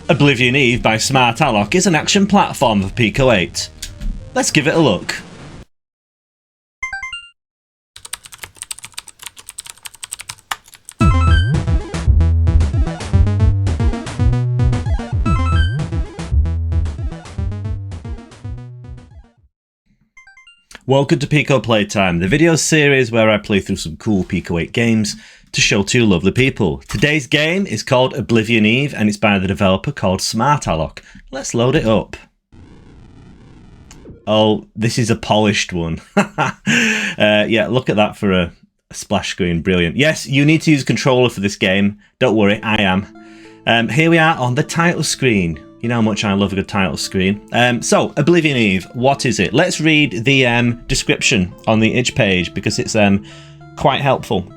Oblivion Eve by Smart Alloc is an action platform for Pico 8. Let's give it a look. Welcome to Pico Playtime, the video series where I play through some cool Pico 8 games to show to you lovely people. Today's game is called Oblivion Eve and it's by the developer called Smart Alloc. Let's load it up. Oh, this is a polished one. Yeah, look at that for a splash screen. Brilliant. Yes, you need to use a controller for this game. Don't worry, I am. Here we are on the title screen. You know how much I love a good title screen. So, Oblivion Eve, what is it? Let's read the description on the itch page because it's quite helpful.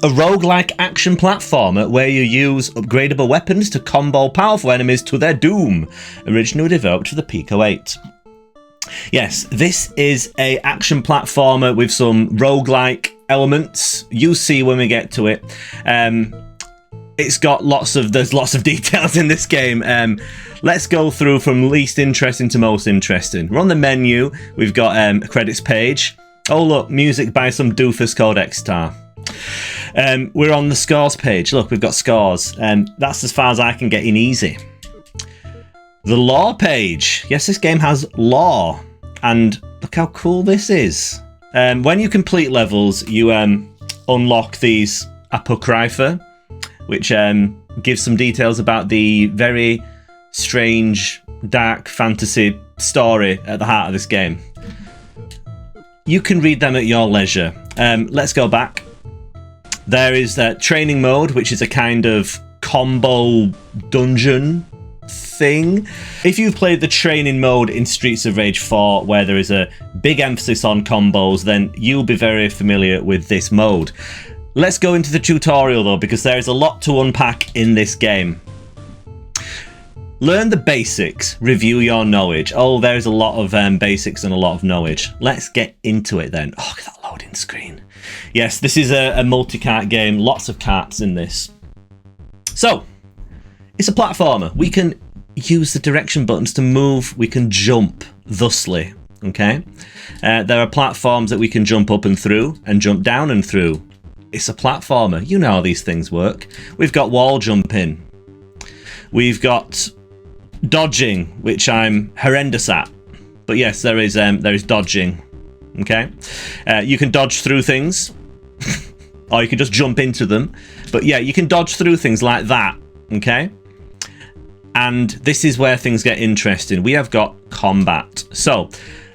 A roguelike action platformer where you use upgradable weapons to combo powerful enemies to their doom. Originally developed for the Pico 8. Yes, this is a action platformer with some roguelike elements. You see when we get to it. It's got there's lots of details in this game. Let's go through from least interesting to most interesting. We're on the menu. We've got a credits page. Oh look, music by some doofus called X-Star. We're on the scores page. Look, we've got scores. That's as far as I can get in easy. The lore page. Yes, this game has lore. And look how cool this is. When you complete levels, you unlock these apocrypha, which gives some details about the very strange, dark fantasy story at the heart of this game. You can read them at your leisure. Let's go back. There is that training mode, which is a kind of combo dungeon thing. If you've played the training mode in Streets of Rage 4, where there is a big emphasis on combos, then you'll be very familiar with this mode. Let's go into the tutorial though, because there is a lot to unpack in this game. Learn the basics, review your knowledge. Oh, there's a lot of basics and a lot of knowledge. Let's get into it then. Oh, look at that loading screen. Yes, this is a multi-cart game. Lots of carts in this. So, it's a platformer. We can use the direction buttons to move. We can jump thusly, okay? There are platforms that we can jump up and through and jump down and through. It's a platformer. You know how these things work. We've got wall jumping. We've got dodging, which I'm horrendous at. But yes, there is dodging. Okay? You can dodge through things. Or you can just jump into them. But yeah, you can dodge through things like that. Okay? And this is where things get interesting. We have got combat. So,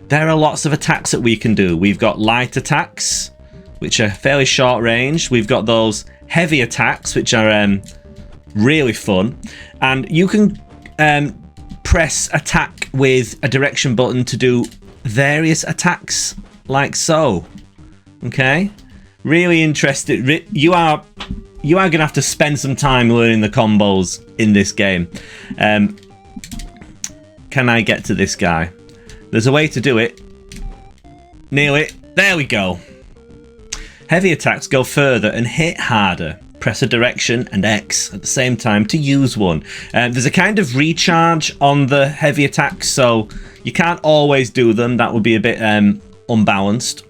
there are lots of attacks that we can do. We've got light attacks, which are fairly short range. We've got those heavy attacks, which are really fun. And you can press attack with a direction button to do various attacks, like so. Okay? Really interested. You are going to have to spend some time learning the combos in this game. Can I get to this guy? There's a way to do it. Nail it. There we go. Heavy attacks go further and hit harder. Press a direction and X at the same time to use one. There's a kind of recharge on the heavy attacks, so you can't always do them. That would be a bit unbalanced.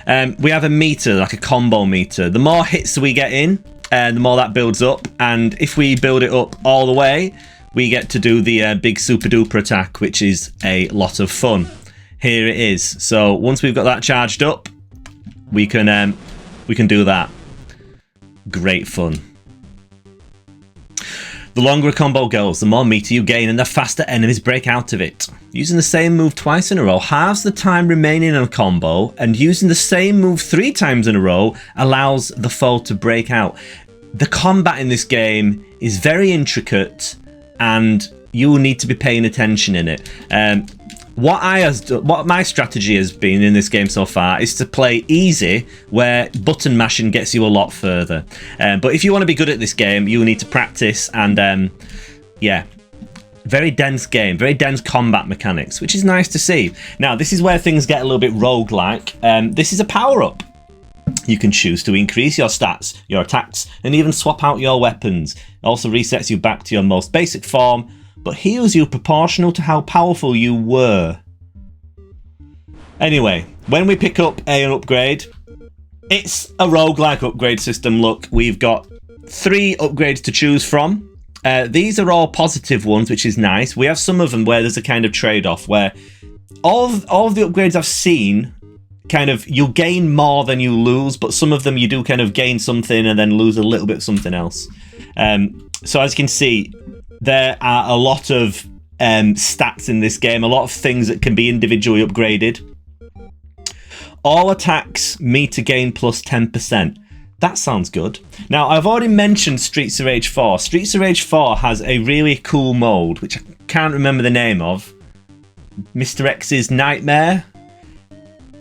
We have a meter, like a combo meter. The more hits we get in, the more that builds up. And if we build it up all the way, we get to do the big super duper attack, which is a lot of fun. Here it is. So once we've got that charged up, we can do that. Great fun. The longer a combo goes, the more meter you gain and the faster enemies break out of it. Using the same move twice in a row halves the time remaining in a combo, and using the same move 3 times in a row allows the foe to break out. The combat in this game is very intricate and you will need to be paying attention in it. What my strategy has been in this game so far is to play easy, where button mashing gets you a lot further. But if you want to be good at this game, you will need to practice and, yeah. Very dense game, very dense combat mechanics, which is nice to see. Now, this is where things get a little bit roguelike. This is a power-up. You can choose to increase your stats, your attacks, and even swap out your weapons. It also resets you back to your most basic form, but heals you proportional to how powerful you were. Anyway, when we pick up an upgrade, it's a roguelike upgrade system. Look, we've got 3 upgrades to choose from. These are all positive ones, which is nice. We have some of them where there's a kind of trade-off, where all of the upgrades I've seen, kind of, you gain more than you lose, but some of them you do kind of gain something and then lose a little bit of something else. So as you can see, there are a lot of stats in this game, a lot of things that can be individually upgraded. All attacks meter gain plus 10%. That sounds good. Now, I've already mentioned Streets of Rage 4. Streets of Rage 4 has a really cool mode, which I can't remember the name of. Mr. X's Nightmare.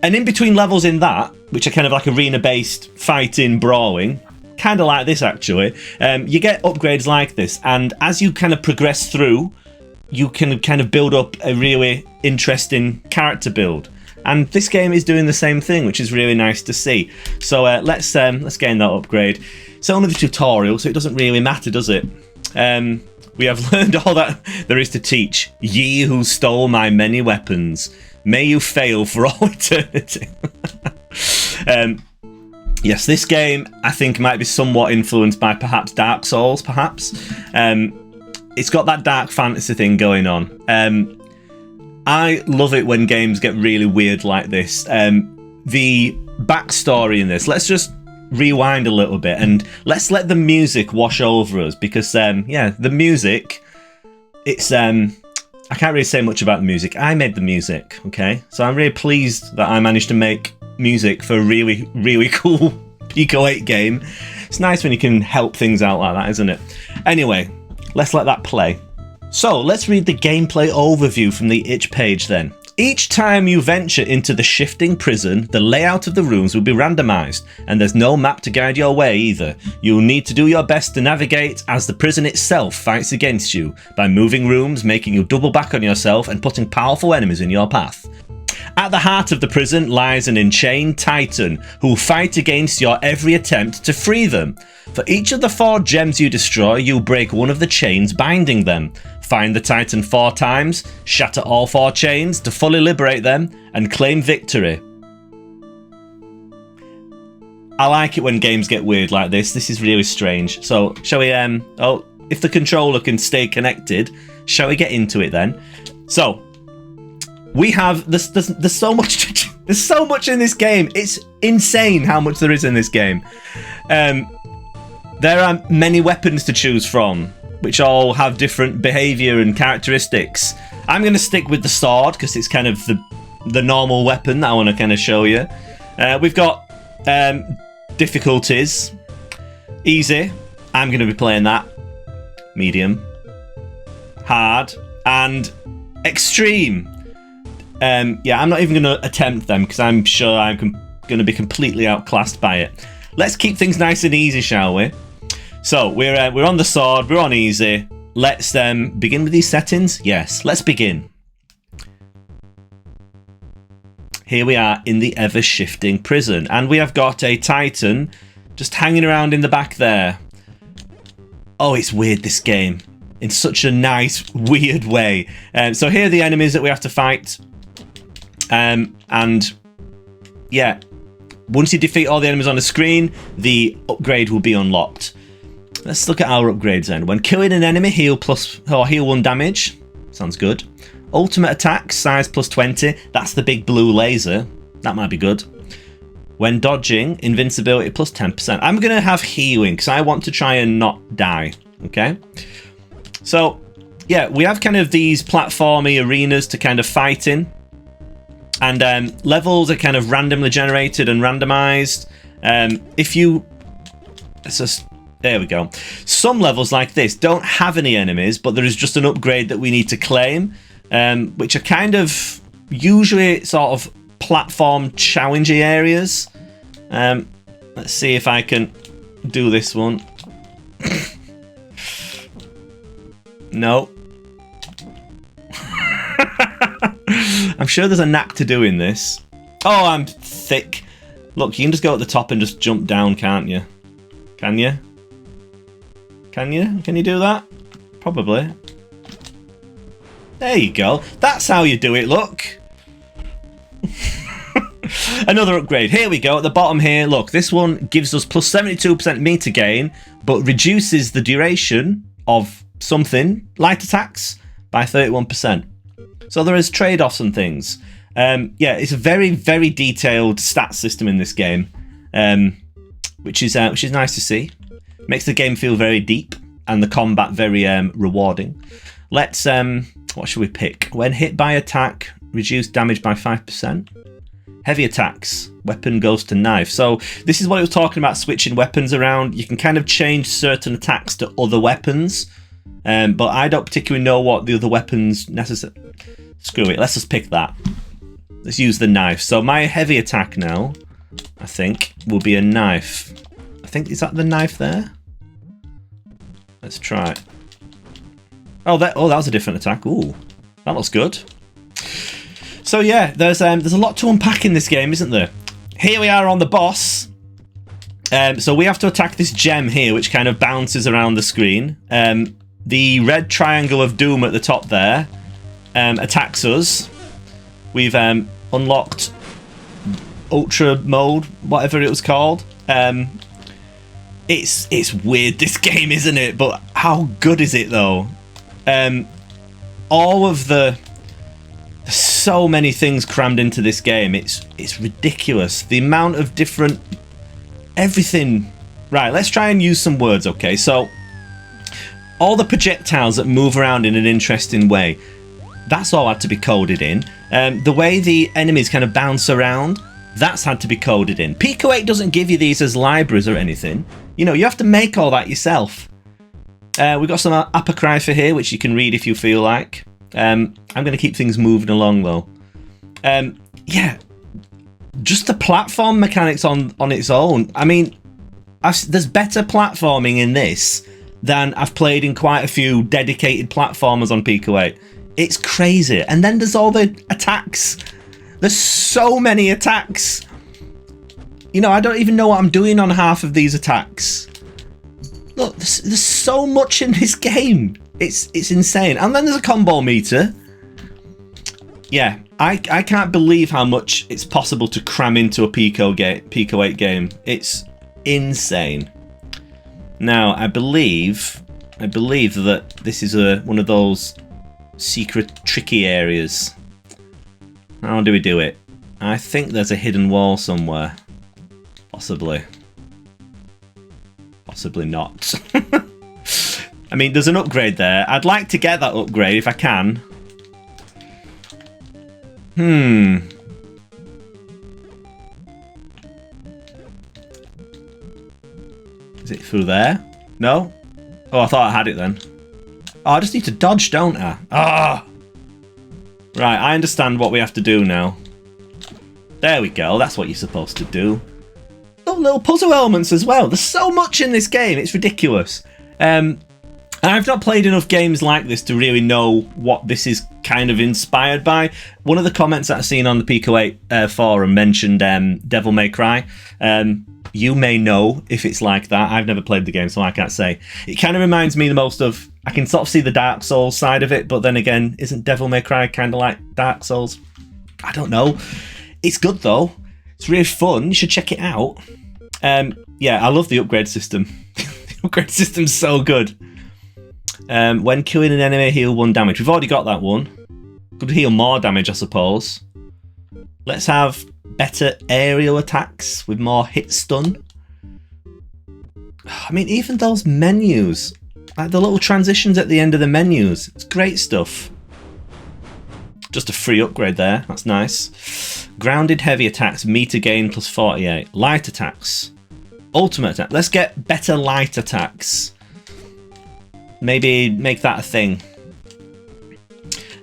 And in between levels in that, which are kind of like arena-based fighting, brawling, kind of like this actually, you get upgrades like this. And as you kind of progress through, you can kind of build up a really interesting character build. And this game is doing the same thing, which is really nice to see. So let's gain that upgrade. It's only the tutorial, so it doesn't really matter, does it? We have learned all that there is to teach. Ye who stole my many weapons, may you fail for all eternity. Yes, this game, I think, might be somewhat influenced by perhaps Dark Souls, perhaps. It's got that dark fantasy thing going on. I love it when games get really weird like this. The backstory in this, let's just rewind a little bit and let's let the music wash over us, because yeah, the music, it's I can't really say much about the music. I made the music, okay? So I'm really pleased that I managed to make music for a really, really cool Pico 8 game. It's nice when you can help things out like that, isn't it? Anyway, let's let that play. So let's read the gameplay overview from the itch page then. Each time you venture into the shifting prison, the layout of the rooms will be randomised, and there's no map to guide your way either. You'll need to do your best to navigate as the prison itself fights against you, by moving rooms, making you double back on yourself, and putting powerful enemies in your path. At the heart of the prison lies an enchained titan who will fight against your every attempt to free them. For each of the 4 gems you destroy, you'll break one of the chains binding them. Find the titan 4 times, shatter all 4 chains to fully liberate them, and claim victory. I like it when games get weird like this. This is really strange. So, shall we, if the controller can stay connected, shall we get into it then? So, we have, there's so much, there's so much in this game. It's insane how much there is in this game. There are many weapons to choose from, which all have different behaviour and characteristics. I'm going to stick with the sword, because it's kind of the normal weapon that I want to kind of show you. We've got difficulties. Easy. I'm going to be playing that. Medium. Hard. And extreme. Yeah, I'm not even going to attempt them, because I'm sure I'm going to be completely outclassed by it. Let's keep things nice and easy, shall we? So, we're on the sword, we're on easy. Let's begin with these settings. Yes, let's begin. Here we are in the ever-shifting prison, and we have got a titan just hanging around in the back there. Oh, it's weird, this game, in such a nice, weird way. So here are the enemies that we have to fight. And yeah, once you defeat all the enemies on the screen, the upgrade will be unlocked. Let's look at our upgrades then. When killing an enemy, heal 1 damage. Sounds good. Ultimate attack, size plus 20. That's the big blue laser. That might be good. When dodging, invincibility plus 10%. I'm going to have healing because I want to try and not die. Okay? So, yeah, we have kind of these platformy arenas to kind of fight in. And levels are kind of randomly generated and randomized. If you... Let's just... There we go. Some levels like this don't have any enemies, but there is just an upgrade that we need to claim, which are kind of usually sort of platform challengey areas. Let's see if I can do this one. No. I'm sure there's a knack to doing this. Oh, I'm thick. Look, you can just go at the top and just jump down, can't you? Can you? Can you? Can you do that? Probably. There you go. That's how you do it, look. Another upgrade. Here we go. At the bottom here, look. This one gives us plus 72% meter gain, but reduces the duration of something, light attacks, by 31%. So there is trade-offs and things. Yeah, it's a very, very detailed stat system in this game, which is nice to see. Makes the game feel very deep and the combat very rewarding. Let's what should we pick? When hit by attack, reduce damage by 5%. Heavy attacks, weapon goes to knife. So this is what it was talking about, switching weapons around. You can kind of change certain attacks to other weapons, but I don't particularly know what the other weapons necessary. Screw it, let's just pick that. Let's use the knife. So my heavy attack now, I think, will be a knife. I think, is that the knife there? Let's try it. Oh, that was a different attack. Ooh, that looks good. So yeah, there's a lot to unpack in this game, isn't there? Here we are on the boss. So we have to attack this gem here, which kind of bounces around the screen. The red triangle of doom at the top there attacks us. We've unlocked ultra mode, whatever it was called. It's weird, this game, isn't it? But how good is it though? All of so many things crammed into this game. It's ridiculous. The amount of different everything. Right, let's try and use some words, okay? So all the projectiles that move around in an interesting way, that's all had to be coded in. The way the enemies kind of bounce around, that's had to be coded in. Pico 8 doesn't give you these as libraries or anything. You know, you have to make all that yourself. We've got some apocrypha here, which you can read if you feel like. I'm going to keep things moving along, though. Yeah, just the platform mechanics on its own. I mean, there's better platforming in this than I've played in quite a few dedicated platformers on Pico 8. It's crazy. And then there's all the attacks. There's so many attacks. You know, I don't even know what I'm doing on half of these attacks. Look, there's so much in this game. It's insane. And then there's a combo meter. Yeah, I can't believe how much it's possible to cram into a Pico 8 game. It's insane. Now, I believe that this is one of those secret tricky areas. How do we do it? I think there's a hidden wall somewhere. Possibly. Possibly not. I mean, there's an upgrade there. I'd like to get that upgrade if I can. Is it through there? No? Oh, I thought I had it then. Oh, I just need to dodge, don't I? Ah! Right, I understand what we have to do now. There we go, that's what you're supposed to do. Oh, little puzzle elements as well. There's so much in this game, it's ridiculous. I've not played enough games like this to really know what this is kind of inspired by. One of the comments that I've seen on the Pico 8 forum mentioned Devil May Cry. You may know if it's like that. I've never played the game, so I can't say. It kind of reminds me the most of... I can sort of see the Dark Souls side of it, but then again, isn't Devil May Cry kind of like Dark Souls? I don't know. It's good, though. It's really fun. You should check it out. Yeah, I love the upgrade system. The upgrade system's so good. When killing an enemy, heal 1 damage. We've already got that one. Could heal more damage, I suppose. Let's have better aerial attacks with more hit stun. I mean, even those menus, like the little transitions at the end of the menus, it's great stuff. Just a free upgrade there, that's nice. Grounded heavy attacks, meter gain plus 48. Light attacks, ultimate attack. Let's get better light attacks. Maybe make that a thing.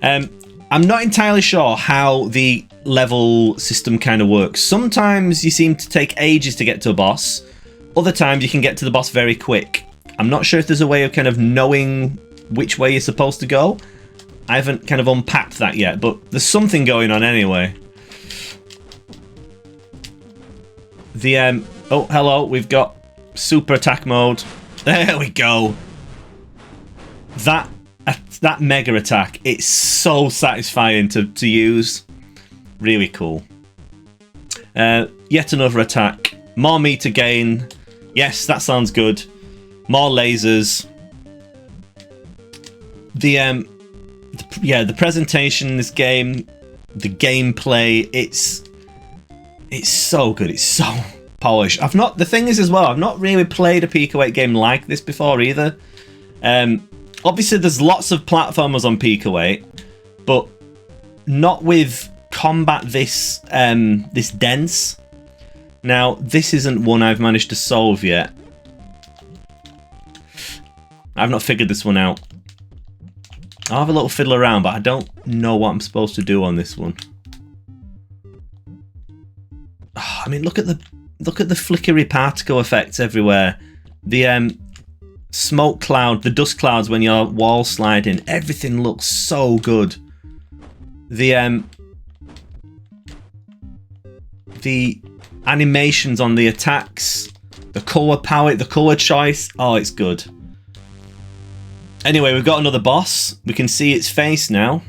I'm not entirely sure how the level system kind of works. Sometimes you seem to take ages to get to a boss. Other times you can get to the boss very quick. I'm not sure if there's a way of kind of knowing which way you're supposed to go. I haven't kind of unpacked that yet, but there's something going on anyway. The oh, hello, we've got super attack mode. There we go. That mega attack, it's so satisfying to use. Really cool. Yet another attack. More meter gain. Yes, that sounds good. More lasers. The presentation in this game, the gameplay, it's so good. It's so polished. The thing is as well, I've not really played a Pico 8 game like this before either. Obviously there's lots of platformers on Pico 8, but not with combat this dense. Now, this isn't one I've managed to solve yet. I've not figured this one out. I'll have a little fiddle around, but I don't know what I'm supposed to do on this one. Oh, I mean, look at the flickery particle effects everywhere. The smoke cloud, the dust clouds when you're wall sliding, everything looks so good. The animations on the attacks, the colour palette, the colour choice, oh, it's good. Anyway, we've got another boss. We can see its face now.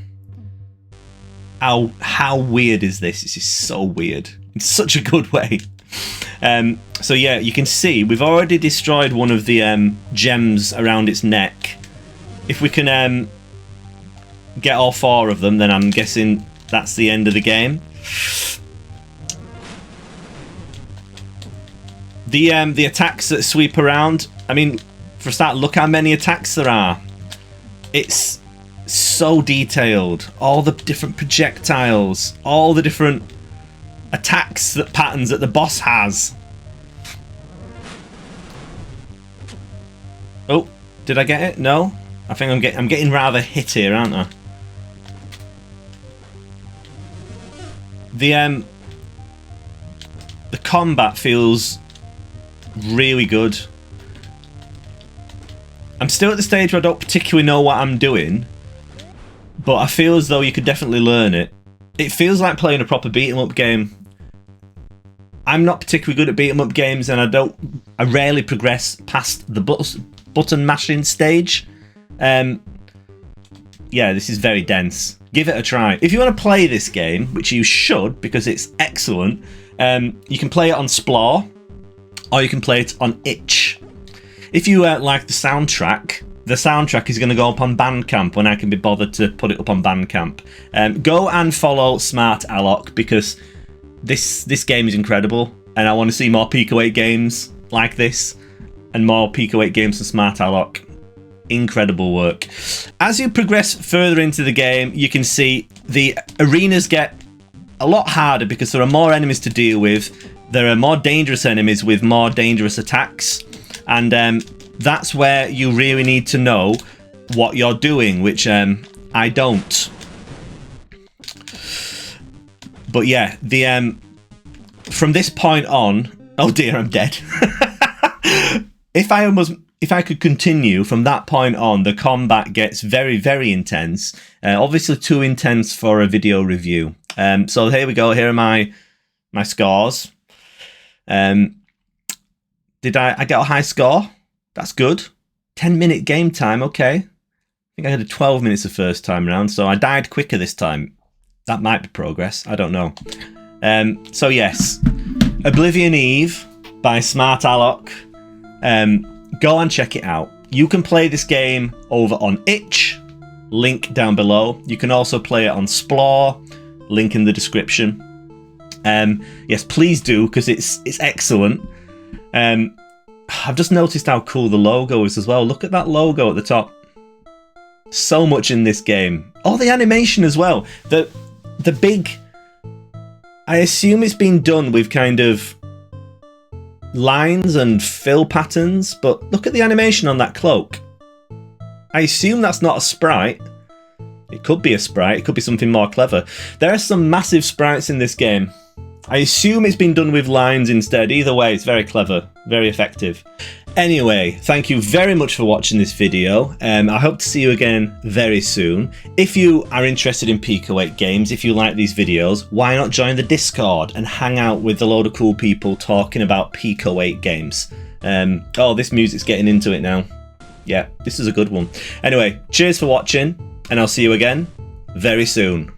How weird is this? This is so weird. In such a good way. So yeah, you can see we've already destroyed one of the gems around its neck. If we can get all 4 of them, then I'm guessing that's the end of the game. The attacks that sweep around, I mean, for a start, look how many attacks there are. It's so detailed. All the different projectiles, all the different attacks patterns that the boss has. Oh, did I get it? No, I think I'm getting rather hit here, aren't I? The combat feels really good. I'm still at the stage where I don't particularly know what I'm doing, but I feel as though you could definitely learn it. It feels like playing a proper beat-em-up game. I'm not particularly good at beat-em-up games, and I rarely progress past the button mashing stage. Yeah, this is very dense. Give it a try. If you want to play this game, which you should because it's excellent, you can play it on Splore, or you can play it on Itch. If you like the soundtrack is going to go up on Bandcamp when I can be bothered to put it up on Bandcamp. Go and follow Smart Alloc because this game is incredible, and I want to see more Pico 8 games like this, and more Pico 8 games from Smart Alloc. Incredible work. As you progress further into the game, you can see the arenas get a lot harder because there are more enemies to deal with. There are more dangerous enemies with more dangerous attacks. And that's where you really need to know what you're doing, which I don't. But yeah, from this point on, oh dear, I'm dead. If I could continue from that point on, the combat gets very, very intense. Obviously too intense for a video review. So here we go. Here are my scores. Did I get a high score? That's good. 10-minute game time, okay. I think I had 12 minutes the first time around, so I died quicker this time. That might be progress, I don't know. So yes, Oblivion Eve by Smart Alloc. Go and check it out. You can play this game over on Itch, link down below. You can also play it on Splore, link in the description. Yes, please do, because it's excellent. I've just noticed how cool the logo is as well. Look at that logo at the top. So much in this game. Oh, the animation as well. The big... I assume it's been done with kind of lines and fill patterns, but look at the animation on that cloak. I assume that's not a sprite. It could be a sprite. It could be something more clever. There are some massive sprites in this game. I assume it's been done with lines instead. Either way, it's very clever, very effective. Anyway, thank you very much for watching this video. I hope to see you again very soon. If you are interested in Pico 8 games, if you like these videos, why not join the Discord and hang out with a load of cool people talking about Pico 8 games. Oh, this music's getting into it now. Yeah, this is a good one. Anyway, cheers for watching, and I'll see you again very soon.